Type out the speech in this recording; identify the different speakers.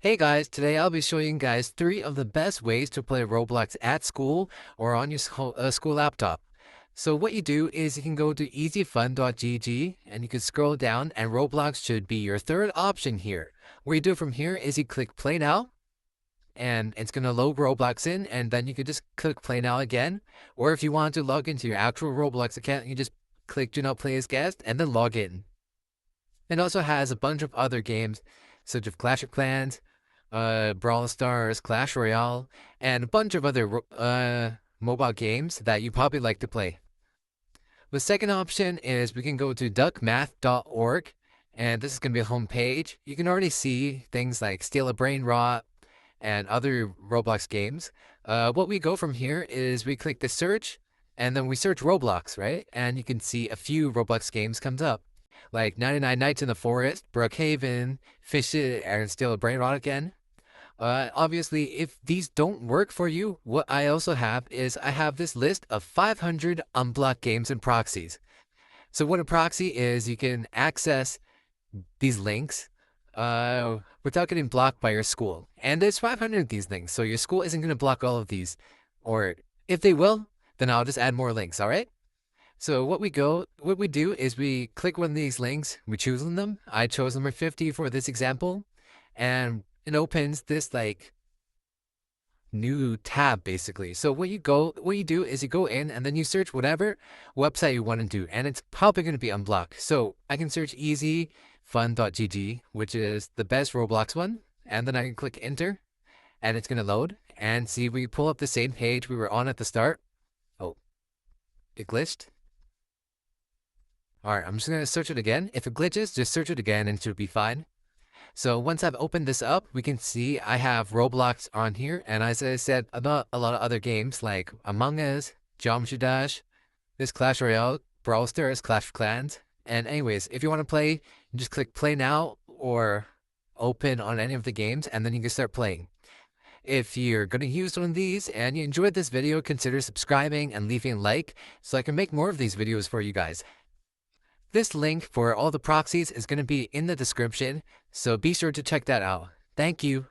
Speaker 1: Hey guys, today I'll be showing you guys 3 of the best ways to play Roblox at school or on your school laptop. So what you do is you can go to easyfun.gg and you can scroll down and Roblox should be your third option here. What you do from here is you click play now and it's going to load Roblox in and then you can just click play now again. Or if you want to log into your actual Roblox account, you just click do not play as guest and then log in. It also has a bunch of other games such as Clash of Clans, Brawl Stars, Clash Royale, and a bunch of other mobile games that you probably like to play. The second option is we can go to duckmath.org, and this is going to be a home page. You can already see things like Steal a Brain Rot and other Roblox games. What we go from here is we click the search, and then we search Roblox, right? And you can see a few Roblox games comes up, like 99 Nights in the Forest, Brookhaven, Fish It, and Steal a Brain Rot again. Obviously, if these don't work for you, what I also have is I have this list of 500 unblocked games and proxies. So what a proxy is, you can access these links without getting blocked by your school. And there's 500 of these links, so your school isn't going to block all of these. Or if they will, then I'll just add more links, all right? So what we do is we click one of these links, we choose them. I chose number 50 for this example, and it opens this like new tab basically. So what you do is you go in and then you search whatever website you want to do, and it's probably going to be unblocked. So I can search easyfun.gg, which is the best Roblox one, and then I can click enter, and it's going to load. And see, we pull up the same page we were on at the start. Oh, it glitched. All right, I'm just going to search it again. If it glitches, just search it again and it should be fine. So once I've opened this up, we can see I have Roblox on here. And as I said, about a lot of other games like Among Us, Geometry Dash, this Clash Royale, Brawl Stars, Clash of Clans. And anyways, if you want to play, you just click play now or open on any of the games and then you can start playing. If you're going to use one of these and you enjoyed this video, consider subscribing and leaving a like so I can make more of these videos for you guys. This link for all the proxies is going to be in the description, so be sure to check that out. Thank you.